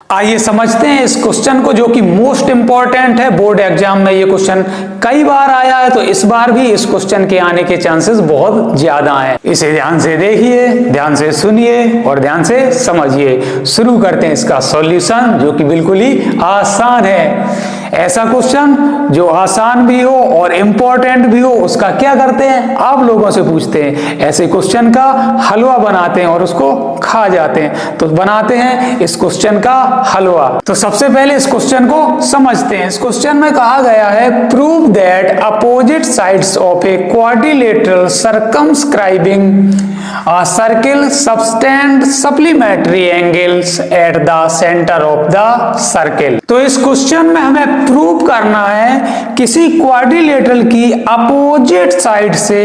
आइए समझते हैं इस क्वेश्चन को, जो कि मोस्ट इंपॉर्टेंट है। बोर्ड एग्जाम में ये क्वेश्चन कई बार आया है, तो इस बार भी इस क्वेश्चन के आने के चांसेस बहुत ज्यादा हैं। इसे ध्यान से देखिए, ध्यान से सुनिए और ध्यान से समझिए। शुरू करते हैं इसका सॉल्यूशन, जो कि बिल्कुल ही आसान है। ऐसा क्वेश्चन जो आसान भी हो और इम्पोर्टेंट भी हो, उसका क्या करते हैं, आप लोगों से पूछते हैं। ऐसे क्वेश्चन का हलवा बनाते हैं और उसको खा जाते हैं। तो बनाते हैं इस क्वेश्चन का हलवा। तो सबसे पहले इस क्वेश्चन को समझते हैं। इस क्वेश्चन में कहा गया है, prove that opposite sides of a quadrilateral circumscribing a circle subtend supplementary angles at the center of the circle। तो इस क्वेश्चन में हमें प्रूव करना है किसी क्वाड्रिलेटरल की अपोजिट साइड से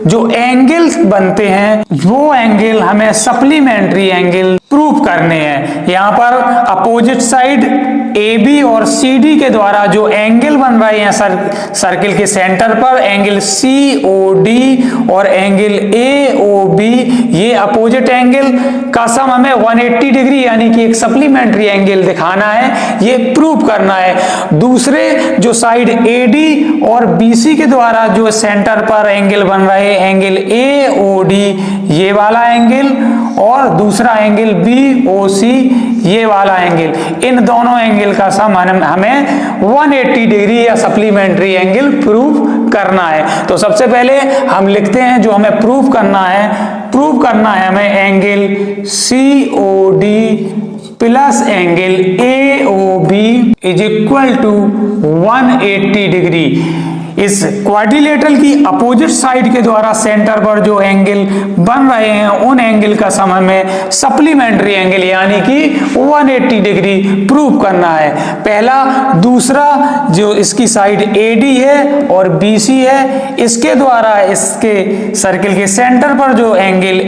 जो एंगल्स बनते हैं, वो एंगल हमें सप्लीमेंट्री एंगल प्रूव करने हैं। यहाँ पर अपोजिट साइड AB और CD के द्वारा जो एंगल बन रहे हैं सर्किल के सेंटर पर, एंगल COD और एंगल AOB, ये अपोजिट एंगल का सम हमें 180 डिग्री यानी कि एक सप्लीमेंट्री एंगल दिखाना है, ये प्रूव करना है। दूसरे जो साइड AD और BC के द्वारा जो सेंटर पर एंगल बन रहे हैं, एंगल AOD ये वाला एंगल और दूसरा एंगल BOC ये वाला एंगल, इन दोनों एंगल का सम हमें 180 डिग्री या सप्लीमेंट्री एंगल प्रूव करना है। तो सबसे पहले हम लिखते हैं जो हमें प्रूव करना है हमें angle COD plus angle AOB is equal to 180 degree. इस क्वाड्रिलेटरल की अपोजिट साइड के द्वारा सेंटर पर जो एंगल बन रहे हैं, उन एंगल का सम हमें सप्लीमेंट्री एंगल यानी कि 180 डिग्री प्रूव करना है, पहला। दूसरा जो इसकी साइड AD है और BC है, इसके द्वारा इसके सर्किल के सेंटर पर जो angle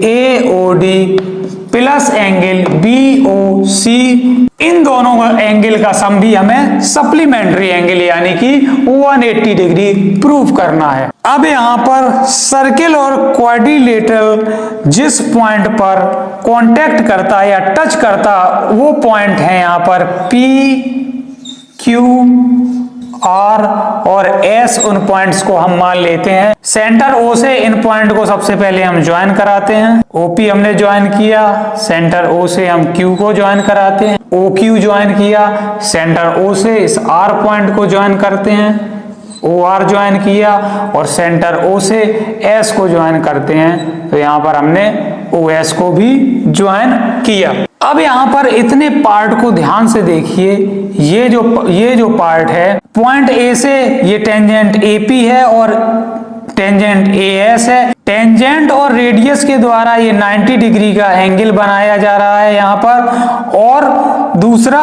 AOD plus angle BOC, इन दोनों एंगल का सम भी हमें सप्लीमेंट्री एंगल यानी कि 180 डिग्री प्रूव करना है। अब यहाँ पर सर्किल और क्वाड्रिलेटरल जिस पॉइंट पर कांटेक्ट करता या टच करता, वो पॉइंट है यहाँ पर P, Q, R और S। उन पॉइंट्स को हम मान लेते हैं। सेंटर O से इन पॉइंट को सबसे पहले हम ज्वाइन कराते हैं। OP हमने ज्वाइन किया, सेंटर O से हम Q को ज्वाइन कराते हैं। OQ ज्वाइन किया, सेंटर O से इस R पॉइंट को ज्वाइन करते हैं। OR ज्वाइन किया और सेंटर O से S को ज्वाइन करते हैं। तो यहाँ पर हमने OS को भी ज्वाइन किया। अब यहाँ पर इतने पार्ट को ध्यान से देखिए। ये जो पार्ट है, पॉइंट A से ये टेंजेंट AP है और टेंजेंट AS है। टेंजेंट और रेडियस के द्वारा ये 90 डिग्री का एंगल बनाया जा रहा है यहाँ पर। और दूसरा,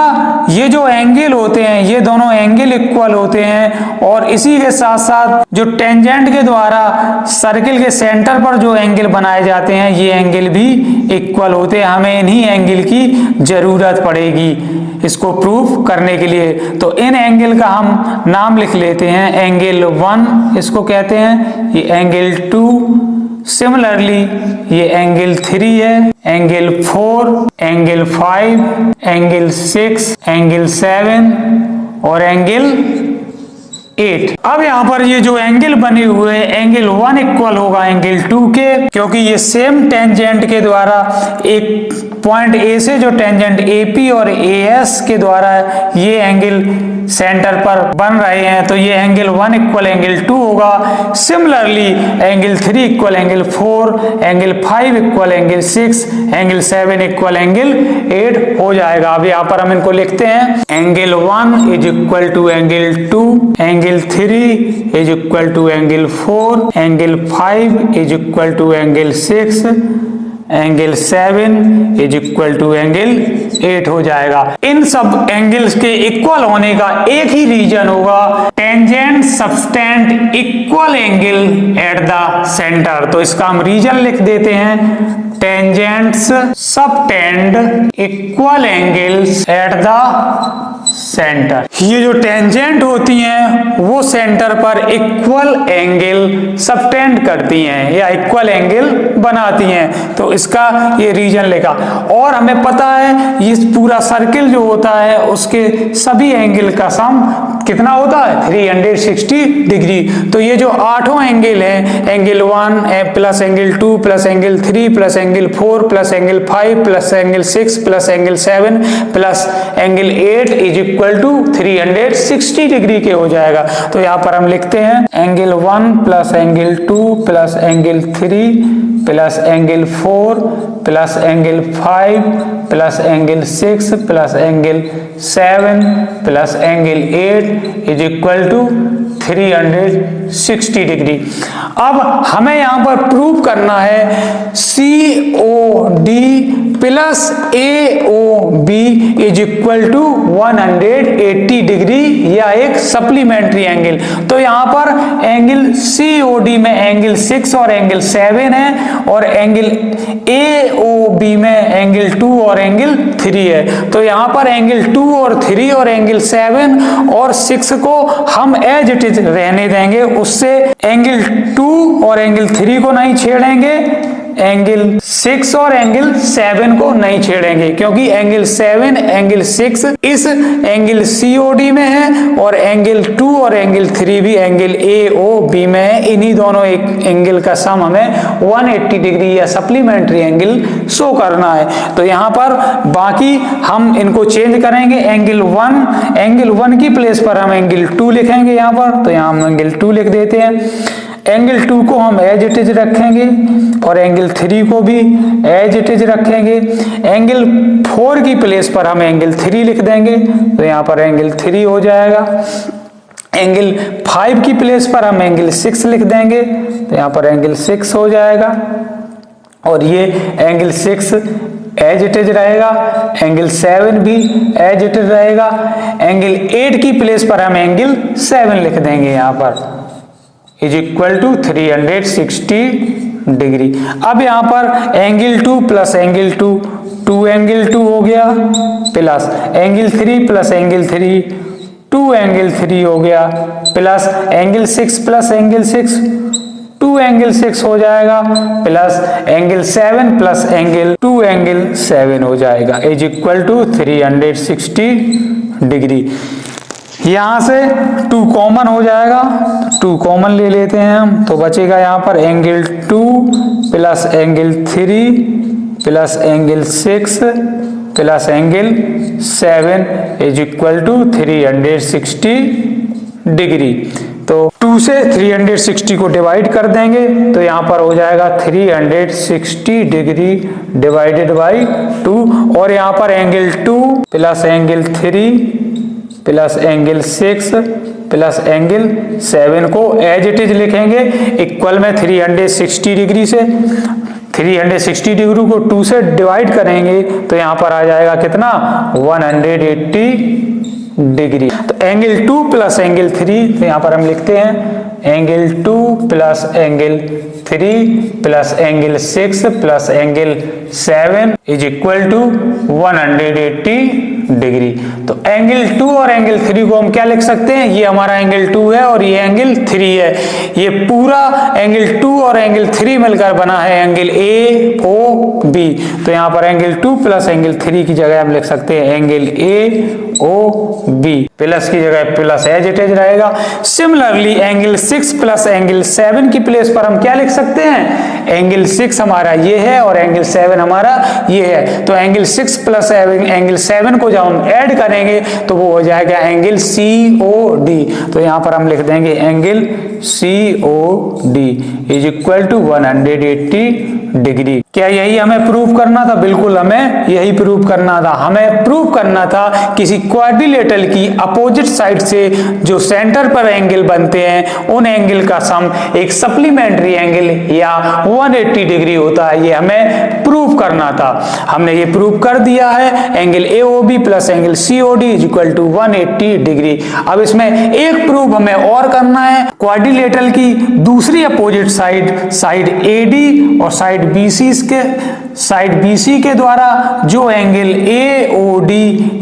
ये जो एंगल होते हैं, ये दोनों एंगल इक्वल होते हैं। और इसी के साथ साथ जो टेंजेंट के द्वारा सर्किल के सेंटर पर जो एंगल बनाए जाते हैं, ये एंगल भी इक्वल होते हैं। हमें इन्हीं एंगल की जरूरत पड़ेगी इसको प्रूफ करने के लिए। तो इन एंगल का हम नाम लिख लेते हैं। एंगल 1 इसको कहते हैं, ये एंगल 2, सिमिलरली ये एंगल 3 है, एंगल 4, एंगल 5, एंगल 6, एंगल 7 और एंगल 8। अब यहाँ पर ये जो एंगल बने हुए हैं, एंगल 1 इक्वल होगा एंगल 2 के, क्योंकि ये सेम टेंजेंट के द्वारा एक पॉइंट A से जो टेंजेंट AP और AS के द्वारा ये एंगल सेंटर पर बन रहे हैं, तो ये एंगल 1 इक्वल एंगल 2 होगा। Similarly angle 3 equal angle 4, angle 5 equal angle 6, angle 7 equal angle 8 हो जाएगा। अब यहाँ पर हम इनको लिखते हैं। Angle 1 is equal to angle 2, angle 3 is equal to angle 4, angle 5 is equal to angle 6, angle 7 is equal to angle 8 हो जाएगा। इन सब एंगल्स के इक्वल होने का एक ही रीजन होगा, tangent subtend equal angle at the centre. तो इसका हम रीजन लिख देते हैं, tangents subtend equal angles at the centre. ये जो टेंजेंट होती हैं वो सेंटर पर इक्वल एंगल सबटेंड करती हैं या इक्वल एंगल बनाती हैं, तो इसका ये रीजन लिखा। और हमें पता है ये पूरा सर्किल जो होता है उसके सभी एंगल का सम कितना होता है 360 डिग्री। तो ये जो 8 एंगल है, angle 1 plus angle 2 plus angle 3 plus angle 4 plus angle 5 plus angle 6 plus angle 7 plus angle 8 is equal to 360 degree के हो जाएगा। तो यहाँ पर हम लिखते हैं angle 1 plus angle 2 plus angle 3 plus angle 4 plus angle 5 plus angle 6 plus angle 7 plus angle 8 is equal to 360 degree. अब हमें यहां पर प्रूव करना है COD plus AOB is equal to 180 degree या एक सप्लीमेंट्री एंगल। तो यहां पर एंगल COD में एंगल 6 और एंगल 7 है और एंगल AOB में एंगल 2 और एंगल 3 है। तो यहां पर एंगल 2 और 3 और एंगल 7 और 6 को हम एज इट इज रहने देंगे, उससे एंगल 2 और एंगल 3 को नहीं छेड़ेंगे, एंगल 6 और एंगल 7 को नहीं छेड़ेंगे, क्योंकि एंगल 7 एंगल 6 इस एंगल COD में है और एंगल 2 और एंगल 3 भी एंगल AOB में है। इन्हीं दोनों एक एंगल का सम हमें 180 डिग्री या सप्लीमेंट्री एंगल शो करना है। तो यहाँ पर बाकी हम इनको चेंज करेंगे, एंगल 1 की प्लेस पर हम एंगल 2 लिखेंगे यहाँ पर, तो यहाँ हम एंगल 2 लिख देते हैं। एंगल 2 को हम एज इट इज रखेंगे और एंगल 3 को भी एज इट इज रखेंगे। एंगल 4 की प्लेस पर हम एंगल 3 लिख देंगे, तो यहाँ पर एंगल 3 हो जाएगा। एंगल 5 की प्लेस पर हम एंगल 6 लिख देंगे, तो यहाँ पर एंगल 6 हो जाएगा और ये एंगल 6 एज इट इज रहेगा। एंगल 7 भी एज इट इज रहेगा। एंगल 8 की प्लेस पर हम एंगल 7 लिख देंगे यहाँ पर इज इक्वल टू 360 डिग्री। अब यहाँ पर एंगल 2 प्लस एंगल 2 एंगल 2 हो गया, plus angle 3 plus angle 2 angle 3 हो गया, plus angle 6 plus angle 2 angle 6 हो जाएगा, plus angle 7 plus angle 2 angle 7 हो जाएगा इज इक्वल टू 360 डिग्री। यहां से 2 कॉमन हो जाएगा, 2 कॉमन ले लेते हैं हम, तो बचेगा यहाँ पर angle 2 plus angle 3 plus angle 6 plus angle 7 is equal to 360 degree. तो 2 से 360 को डिवाइड कर देंगे, तो यहाँ पर हो जाएगा 360 डिग्री डिवाइडेड बाई 2 और यहाँ पर angle 2 plus angle 3 plus angle 6 plus angle 7 को एज इट इज लिखेंगे इक्वल में 360 डिग्री से। 360 डिग्री को 2 से डिवाइड करेंगे तो यहाँ पर आ जाएगा कितना 180 डिग्री। तो एंगल 2 प्लस एंगल 3, तो यहाँ पर हम लिखते हैं angle 2 plus angle 3 plus angle 6 plus angle 7 is equal to 180 degree. तो एंगल 2 और एंगल 3 को हम क्या लिख सकते हैं, ये हमारा एंगल 2 है और ये एंगल 3 है। ये पूरा एंगल 2 और एंगल 3 मिलकर बना है एंगल AOB। तो यहाँ पर एंगल 2 प्लस एंगल 3 की जगह हम लिख सकते हैं एंगल AOB, प्लस की जगह प्लस एज इट इज रहेगा। सिमिलरली एंगल 6 प्लस एंगल 7 की प्लेस पर हम क्या लिख सकते हैं, एंगल 6 हमारा ये है और एंगल 7 हमारा ये है। तो एंगल 6 प्लस एंगल 7 को जब हम ऐड करेंगे तो वो हो जाएगा एंगल COD। तो यहाँ पर हम लिख देंगे angle COD is equal to 180 degree. क्या यही हमें प्रूव करना था? बिल्कुल हमें यही प्रूव करना था। हमें प्रूव करना था किसी क्वाड्रिलेटरल की अपोजिट साइड से जो सेंटर पर एंगल बनते हैं उन एंगल का सम एक सप्लीमेंट्री एंगल या 180 डिग्री होता है। ये हमें प्रूव करना था। हमने ये प्रूव कर दिया है, angle AOB plus angle COD is equal to 180 degree. अब इसमें एक प्रूफ हमें और करना है, क्वाड्रिलेटरल की दूसरी अपोजिट साइड AD और साइड BC के द्वारा जो एंगल AOD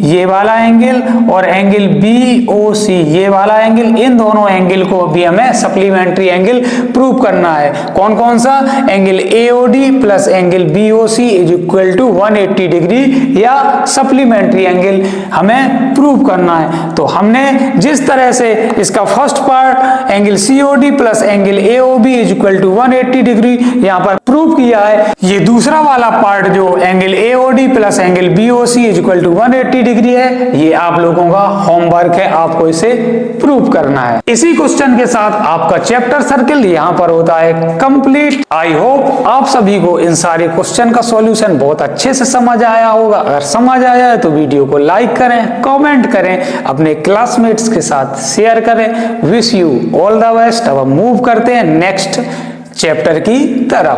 ये वाला एंगल और एंगल BOC ये वाला एंगल, इन दोनों एंगल को भी हमें सप्लीमेंट्री एंगल प्रूव करना है। कौन कौन सा? Angle AOD plus angle BOC is equal to 180 degree या सप्लीमेंट्री एंगल हमें प्रूव करना है। तो हमने जिस तरह से इसका first part angle COD plus angle AOB is equal to 180 degree यहां पर प्रूव किया है, ये दूसरा वाला पार्ट जो angle AOD plus angle BOC is equal to 180 degree है, ये आप लोगों का होमवर्क है, आपको इसे प्रूव करना है। इसी क्वेश्चन के साथ आपका चैप्टर सर्किल यहाँ पर होता है कंप्लीट। आई होप आप सभी को इन सारे क्वेश्चन का सॉल्यूशन बहुत अच्छे से समझ आया होगा। अगर समझ आया है तो वीडियो को लाइक करें, कमेंट करें, अपने क्लासमेट्स के साथ शेयर करें। Wish you all the best. अब हम मूव करते हैं नेक्स्ट चैप्टर की तरफ।